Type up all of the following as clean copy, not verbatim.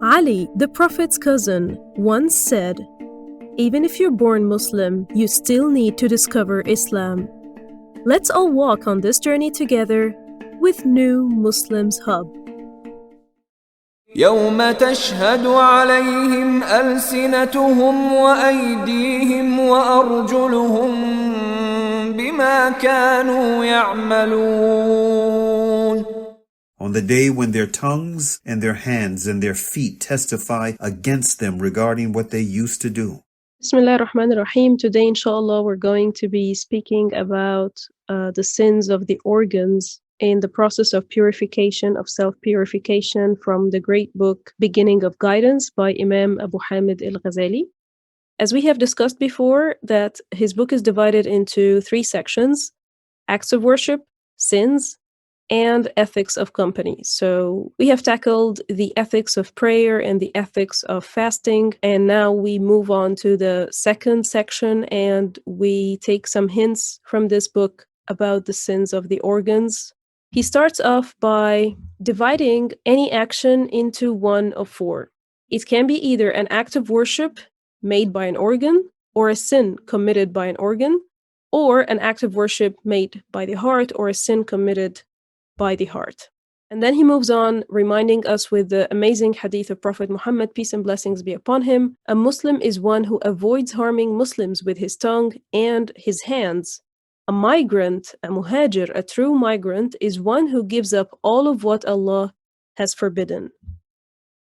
Ali, the Prophet's cousin, once said, "Even if you're born Muslim, you still need to discover Islam." Let's all walk on this journey together with New Muslims Hub. يوم تشهد عليهم ألسنتهم وأيديهم وأرجلهم بما كانوا يعملون. On the day when their tongues and their hands and their feet testify against them regarding what they used to do. Bismillah ar-Rahman ar-Rahim. Today, inshallah, we're going to be speaking about the sins of the organs in the process of purification, of self-purification, from the great book Beginning of Guidance by Imam Abu Hamid Al-Ghazaly. As we have discussed before, that his book is divided into 3 sections: acts of worship, sins, and ethics of company. So we have tackled the ethics of prayer and the ethics of fasting, and now we move on to the second section, and we take some hints from this book about the sins of the organs. He starts off by dividing any action into one of 4. It can be either an act of worship made by an organ, or a sin committed by an organ, or an act of worship made by the heart, or a sin committed by the heart. And then he moves on, reminding us with the amazing hadith of Prophet Muhammad, peace and blessings be upon him: a Muslim is one who avoids harming Muslims with his tongue and his hands. A migrant, a muhajir, a true migrant, is one who gives up all of what Allah has forbidden.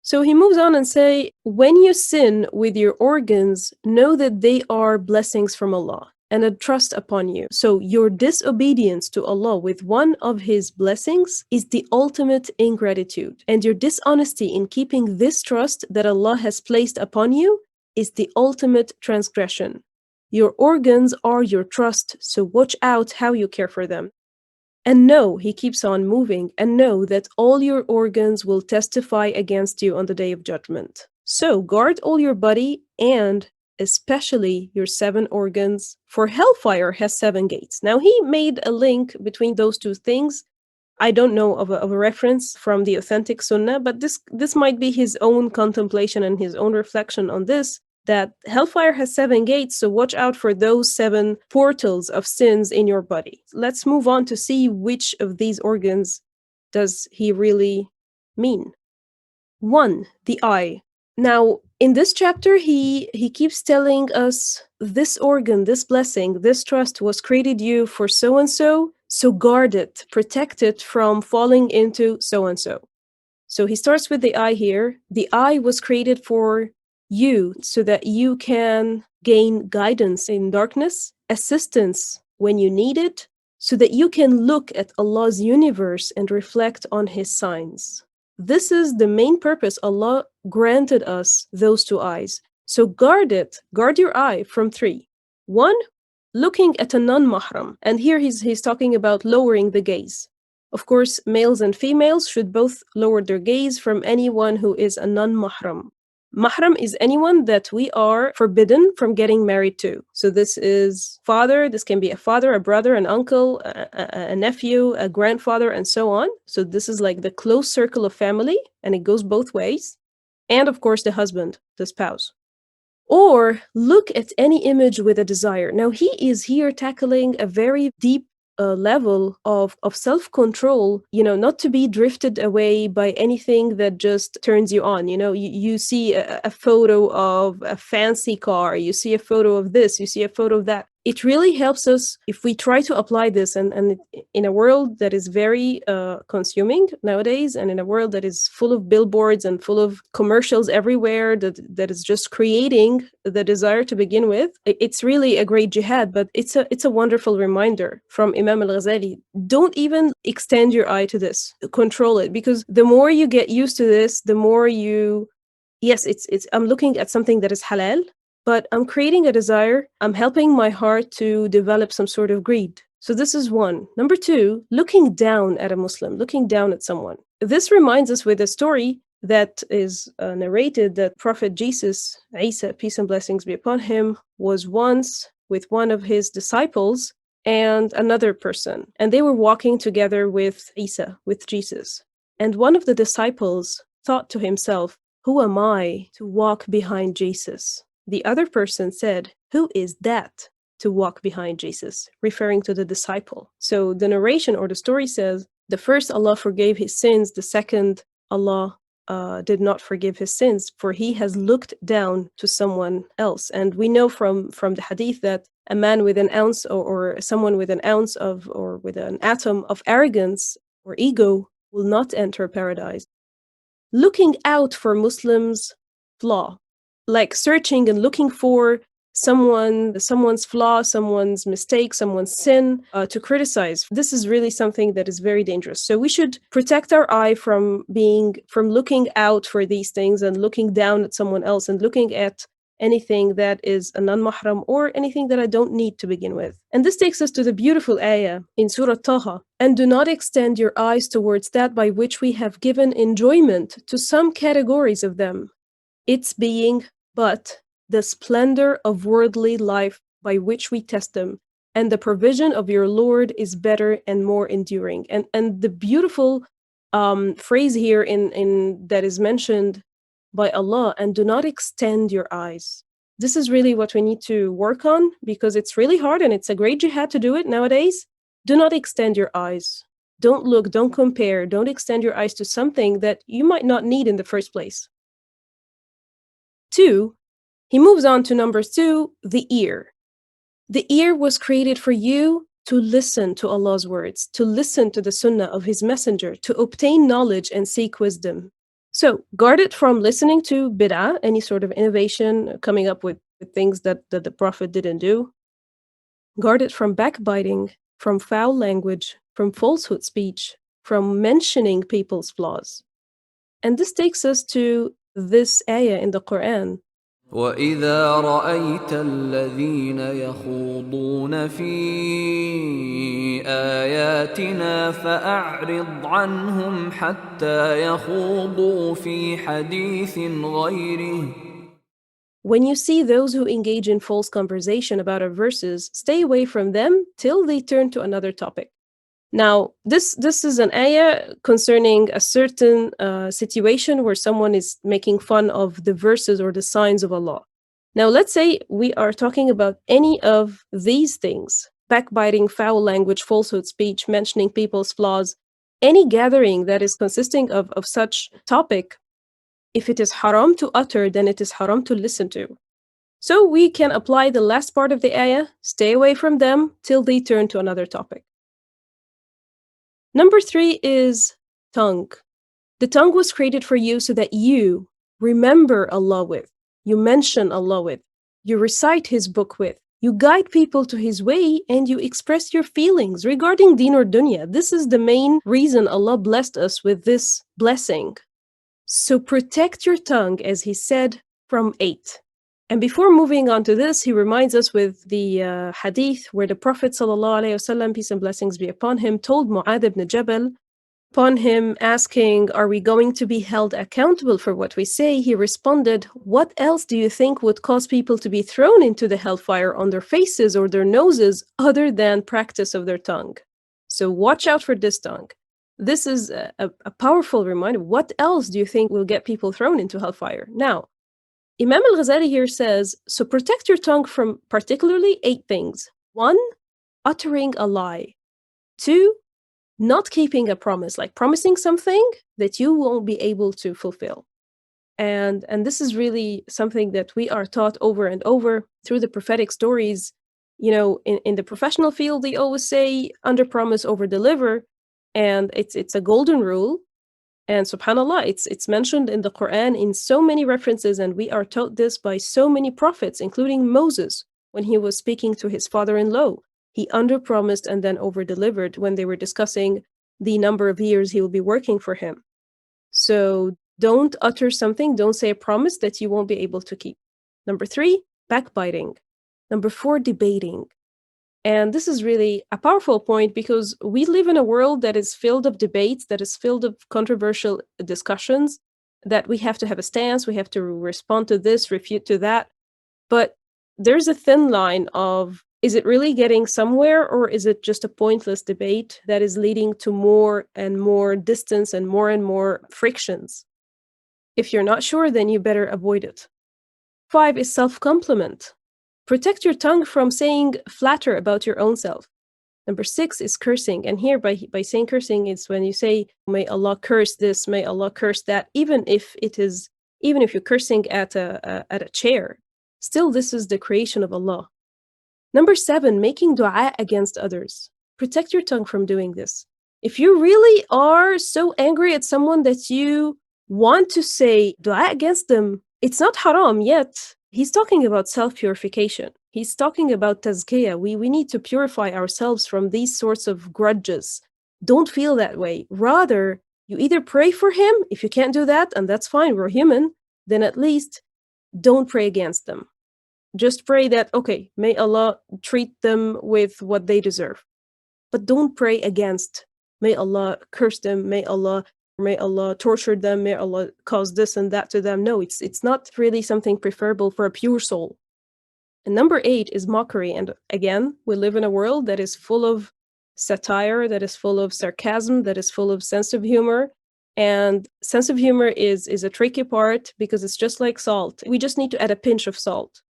So he moves on and say, when you sin with your organs, know that they are blessings from Allah and a trust upon you. So your disobedience to Allah with one of His blessings is the ultimate ingratitude. And your dishonesty in keeping this trust that Allah has placed upon you is the ultimate transgression. Your organs are your trust, so watch out how you care for them. And know, he keeps on moving, and know that all your organs will testify against you on the day of judgment. So guard all your body and especially your 7 organs, for hellfire has 7 gates. Now he made a link between those 2 things. I don't know of a reference from the authentic sunnah, but this might be his own contemplation and his own reflection on this, that hellfire has 7 gates, so watch out for those 7 portals of sins in your body. Let's move on to see which of these organs does he really mean. 1, the eye. Now, in this chapter, he keeps telling us this organ, this blessing, this trust was created you for so-and-so, so guard it, protect it from falling into so-and-so. So he starts with the eye here. The eye was created for you so that you can gain guidance in darkness, assistance when you need it, so that you can look at Allah's universe and reflect on His signs. This is the main purpose Allah granted us those 2 eyes. So guard it, guard your eye from 3. 1, looking at a non-mahram. And here he's talking about lowering the gaze. Of course, males and females should both lower their gaze from anyone who is a non-mahram. Mahram is anyone that we are forbidden from getting married to. So this is father, this can be a father, a brother, an uncle, a nephew, a grandfather, and so on. So this is like the close circle of family, and it goes both ways. And of course, the husband, the spouse. Or look at any image with a desire. Now he is here tackling a very deep level of self-control, not to be drifted away by anything that just turns you on. You see a photo of a fancy car, you see a photo of this, you see a photo of that. It really helps us if we try to apply this, and in a world that is very consuming nowadays, and in a world that is full of billboards and full of commercials everywhere that is just creating the desire to begin with. It's really a great jihad, but it's a wonderful reminder from Imam Al-Ghazaly. Don't even extend your eye to this. Control it, because the more you get used to this, the more I'm looking at something that is halal, but I'm creating a desire. I'm helping my heart to develop some sort of greed. So this is 1. Number 2, looking down at a Muslim, looking down at someone. This reminds us with a story that is narrated that Prophet Jesus, Isa, peace and blessings be upon him, was once with one of his disciples and another person. And they were walking together with Isa, with Jesus. And one of the disciples thought to himself, Who am I to walk behind Jesus? The other person said, who is that to walk behind Jesus? Referring to the disciple. So the narration or the story says, the first Allah forgave his sins, the second Allah did not forgive his sins, for he has looked down to someone else. And we know from the hadith that a man with an ounce or someone with an ounce of or with an atom of arrogance or ego will not enter paradise. Looking out for Muslims' flaw, like searching and looking for someone's flaw, someone's mistake, someone's sin to criticize. This is really something that is very dangerous. So we should protect our eye from looking out for these things and looking down at someone else and looking at anything that is a non-mahram or anything that I don't need to begin with. And this takes us to the beautiful ayah in Surah Taha. And do not extend your eyes towards that by which we have given enjoyment to some categories of them, its being but the splendor of worldly life by which we test them, and the provision of your Lord is better and more enduring. And the beautiful phrase here in that is mentioned by Allah, and do not extend your eyes. This is really what we need to work on, because it's really hard and it's a great jihad to do it nowadays. Do not extend your eyes. Don't look, don't compare, don't extend your eyes to something that you might not need in the first place. 2, he moves on to number 2, the ear. The ear was created for you to listen to Allah's words, to listen to the sunnah of his messenger, to obtain knowledge and seek wisdom. So guard it from listening to bid'ah, any sort of innovation, coming up with things that the Prophet didn't do. Guard it from backbiting, from foul language, from falsehood speech, from mentioning people's flaws. And this takes us to this ayah in the Quran. وَإِذَا رَأَيْتَ الَّذِينَ يَخُوضُونَ فِي آيَاتِنَا فَأَعْرِضْ عَنْهُمْ حَتَّى يَخُوضُوا فِي حَدِيثٍ غَيْرِهِ. When you see those who engage in false conversation about our verses, stay away from them till they turn to another topic. Now, this is an ayah concerning a certain situation where someone is making fun of the verses or the signs of Allah. Now, let's say we are talking about any of these things: backbiting, foul language, falsehood speech, mentioning people's flaws, any gathering that is consisting of such topic. If it is haram to utter, then it is haram to listen to. So we can apply the last part of the ayah: stay away from them till they turn to another topic. Number 3 is tongue. The tongue was created for you so that you remember Allah with, you mention Allah with, you recite his book with, you guide people to his way, and you express your feelings regarding deen or dunya. This is the main reason Allah blessed us with this blessing. So protect your tongue, as he said, from 8. And before moving on to this, he reminds us with the hadith where the Prophet ﷺ, peace and blessings be upon him, told Mu'adh ibn Jabal, upon him asking, are we going to be held accountable for what we say? He responded, what else do you think would cause people to be thrown into the hellfire on their faces or their noses other than practice of their tongue? So watch out for this tongue. This is a powerful reminder. What else do you think will get people thrown into hellfire? Now, Imam Al-Ghazaly here says, so protect your tongue from particularly 8 things. 1, uttering a lie. 2, not keeping a promise, like promising something that you won't be able to fulfill. And this is really something that we are taught over and over through the prophetic stories. You know, in the professional field, they always say, under promise, over deliver. And it's a golden rule. And subhanAllah, it's mentioned in the Quran in so many references, and we are taught this by so many prophets, including Moses, when he was speaking to his father-in-law. He under-promised and then over-delivered when they were discussing the number of years he will be working for him. So don't utter something, don't say a promise that you won't be able to keep. Number 3, backbiting. Number 4, debating. And this is really a powerful point, because we live in a world that is filled of debates, that is filled of controversial discussions, that we have to have a stance, we have to respond to this, refute to that. But there's a thin line of, is it really getting somewhere, or is it just a pointless debate that is leading to more and more distance and more frictions? If you're not sure, then you better avoid it. 5 is self-compliment. Protect your tongue from saying flatter about your own self. Number 6 is cursing. And here, by saying cursing, it's when you say, may Allah curse this, may Allah curse that, even if you're cursing at a chair, still this is the creation of Allah. Number 7, making dua against others. Protect your tongue from doing this. If you really are so angry at someone that you want to say dua against them, it's not haram yet. He's talking about self-purification. He's talking about tazkiyah. We need to purify ourselves from these sorts of grudges. Don't feel that way. Rather, you either pray for him, if you can't do that, and that's fine, we're human, then at least don't pray against them. Just pray that, okay, may Allah treat them with what they deserve. But don't pray against, may Allah curse them, may Allah torture them, may Allah cause this and that to them. No, it's not really something preferable for a pure soul. And number 8 is mockery. And again, we live in a world that is full of satire, that is full of sarcasm, that is full of sense of humor. And sense of humor is a tricky part because it's just like salt. We just need to add a pinch of salt.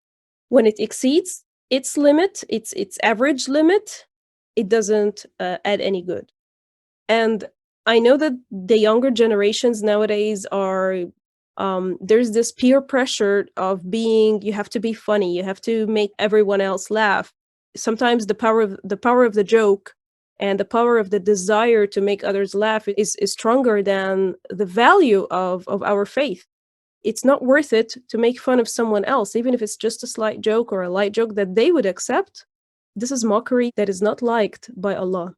When it exceeds its limit, its average limit, it doesn't add any good. And I know that the younger generations nowadays are, there's this peer pressure of you have to be funny, you have to make everyone else laugh. Sometimes the power of the joke and the power of the desire to make others laugh is stronger than the value of our faith. It's not worth it to make fun of someone else, even if it's just a slight joke or a light joke that they would accept. This is mockery that is not liked by Allah.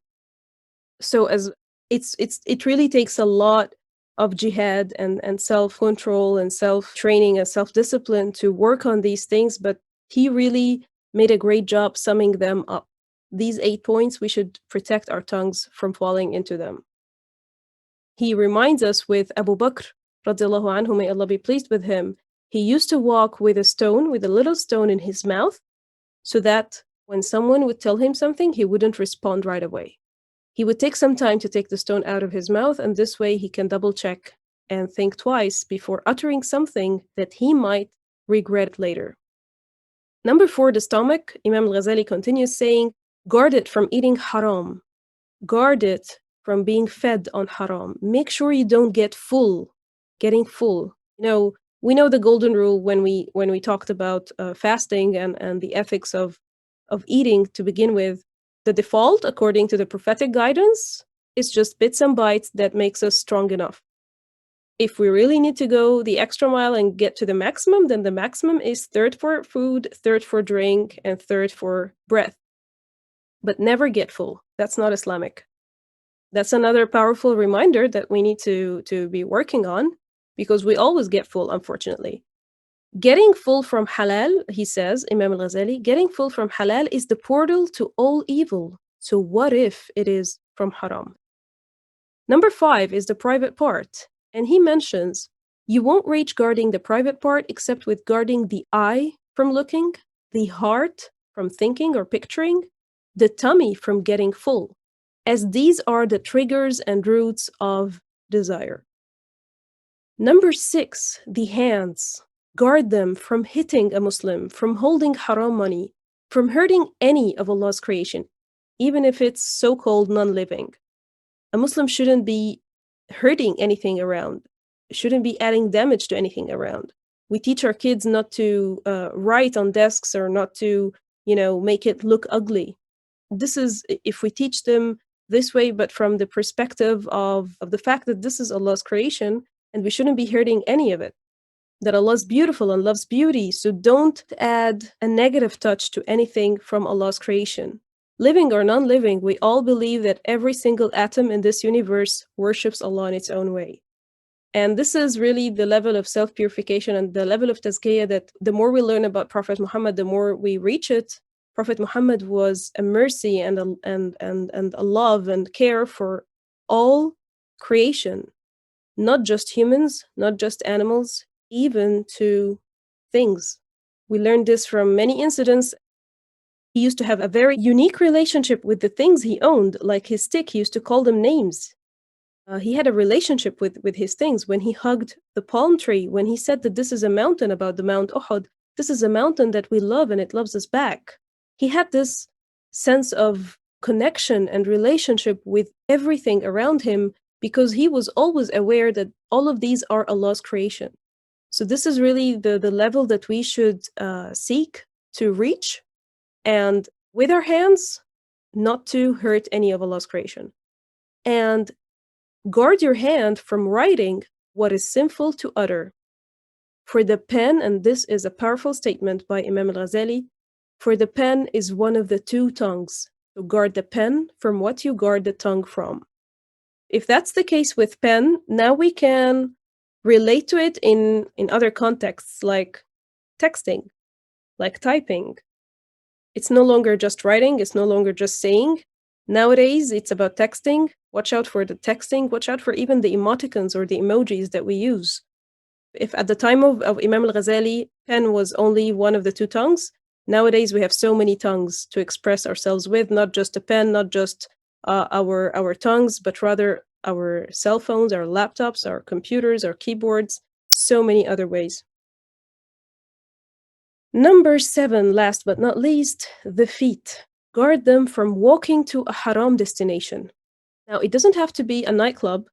So it really takes a lot of jihad and self-control and self-training and self-discipline to work on these things, but he really made a great job summing them up. These 8 points, we should protect our tongues from falling into them. He reminds us with Abu Bakr, radiallahu anhu, may Allah be pleased with him. He used to walk with a little stone in his mouth, so that when someone would tell him something, he wouldn't respond right away. He would take some time to take the stone out of his mouth, and this way he can double check and think twice before uttering something that he might regret later. Number 4, the stomach. Imam Al-Ghazaly continues saying, guard it from eating haram. Guard it from being fed on haram. Make sure you don't get full. Getting full. We know the golden rule when we talked about fasting and the ethics of eating to begin with. The default, according to the prophetic guidance, is just bits and bytes that makes us strong enough. If we really need to go the extra mile and get to the maximum, then the maximum is 1/3 for food, 1/3 for drink, and 1/3 for breath. But never get full. That's not Islamic. That's another powerful reminder that we need to be working on, because we always get full, unfortunately. Getting full from halal, he says, Imam Al-Ghazaly, getting full from halal is the portal to all evil. So what if it is from haram? Number 5 is the private part. And he mentions, you won't reach guarding the private part except with guarding the eye from looking, the heart from thinking or picturing, the tummy from getting full, as these are the triggers and roots of desire. Number 6, the hands. Guard them from hitting a Muslim, from holding haram money, from hurting any of Allah's creation, even if it's so-called non-living. A Muslim shouldn't be hurting anything around, shouldn't be adding damage to anything around. We teach our kids not to write on desks or not to, make it look ugly. This is if we teach them this way, but from the perspective of the fact that this is Allah's creation and we shouldn't be hurting any of it. That Allah is beautiful and loves beauty, so don't add a negative touch to anything from Allah's creation. Living or non-living, we all believe that every single atom in this universe worships Allah in its own way. And this is really the level of self-purification and the level of tazkiyah that the more we learn about Prophet Muhammad, the more we reach it. Prophet Muhammad was a mercy and a love and care for all creation, not just humans, not just animals, even to things. We learned this from many incidents. He used to have a very unique relationship with the things he owned, like his stick. He used to call them names. He had a relationship with his things. When he hugged the palm tree, when he said that this is a mountain about the Mount Uhud, this is a mountain that we love and it loves us back. He had this sense of connection and relationship with everything around him because he was always aware that all of these are Allah's creation. So this is really the level that we should seek to reach, and with our hands, not to hurt any of Allah's creation. And guard your hand from writing what is sinful to utter. For the pen, and this is a powerful statement by Imam Al-Ghazaly, for the pen is one of the two tongues. So guard the pen from what you guard the tongue from. If that's the case with pen, now we can relate to it in other contexts like texting, like typing. It's no longer just writing, it's no longer just saying. Nowadays, it's about texting. Watch out for the texting. Watch out for even the emoticons or the emojis that we use. If at the time of Imam Al-Ghazali, pen was only one of the two tongues, nowadays we have so many tongues to express ourselves with, not just a pen, not just our tongues, but rather our cell phones, our laptops, our computers, our keyboards, so many other ways. Number 7, last but not least, the feet. Guard them from walking to a haram destination. Now, it doesn't have to be a nightclub,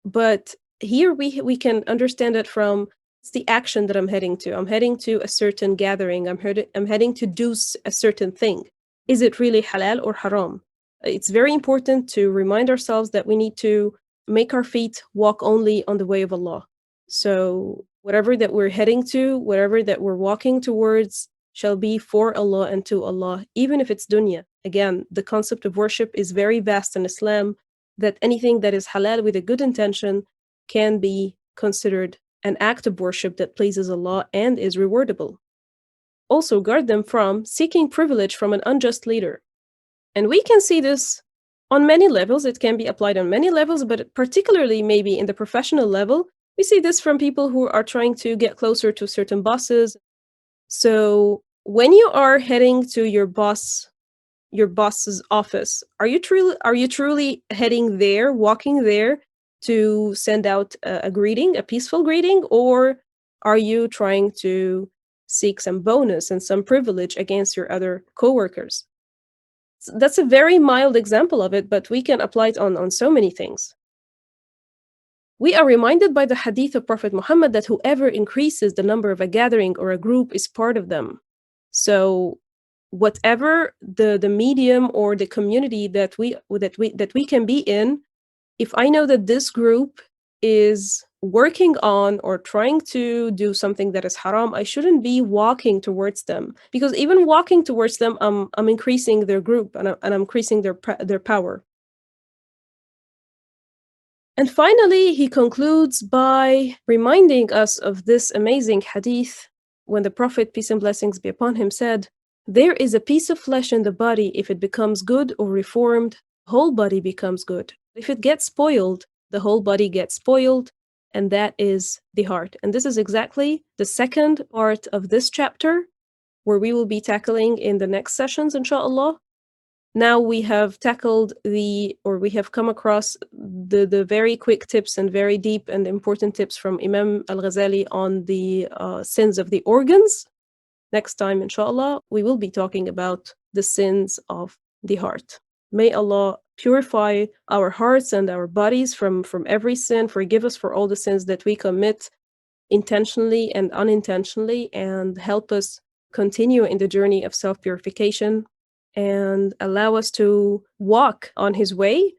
but here we can understand it from it's the action that I'm heading to. I'm heading to a certain gathering. I'm heading to do a certain thing. Is it really halal or haram? It's very important to remind ourselves that we need to make our feet walk only on the way of Allah. So whatever that we're heading to, whatever that we're walking towards, shall be for Allah and to Allah, even if it's dunya. Again, the concept of worship is very vast in Islam, that anything that is halal with a good intention can be considered an act of worship that pleases Allah and is rewardable. Also, guard them from seeking privilege from an unjust leader. And we can see this on many levels. It can be applied on many levels, but particularly maybe in the professional level, we see this from people who are trying to get closer to certain bosses. So when you are heading to your boss's office, are you truly heading there, walking there to send out a greeting, a peaceful greeting, or are you trying to seek some bonus and some privilege against your other coworkers? That's a very mild example of it, but we can apply it on so many things. We are reminded by the hadith of Prophet Muhammad that whoever increases the number of a gathering or a group is part of them. So whatever the medium or the community that we can be in, if I know that this group is working on or trying to do something that is haram, I shouldn't be walking towards them, because even walking towards them, I'm increasing their group and I'm increasing their power. And finally, he concludes by reminding us of this amazing hadith when the Prophet, peace and blessings be upon him, said, "There is a piece of flesh in the body, if it becomes good or reformed, the whole body becomes good. If it gets spoiled, the whole body gets spoiled, and that is the heart." And this is exactly the second part of this chapter, where we will be tackling in the next sessions, inshallah. Now we have tackled we have come across the very quick tips and very deep and important tips from Imam Al-Ghazali on the sins of the organs. Next time, inshallah, we will be talking about the sins of the heart. May Allah purify our hearts and our bodies from every sin, forgive us for all the sins that we commit intentionally and unintentionally, and help us continue in the journey of self-purification, and allow us to walk on His way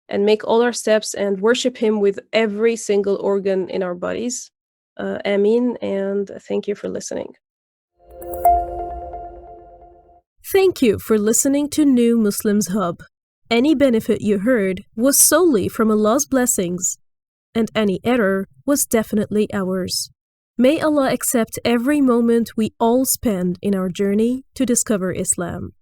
and make all our steps and worship Him with every single organ in our bodies. Ameen, and thank you for listening. Thank you for listening to New Muslims Hub. Any benefit you heard was solely from Allah's blessings, and any error was definitely ours. May Allah accept every moment we all spend in our journey to discover Islam.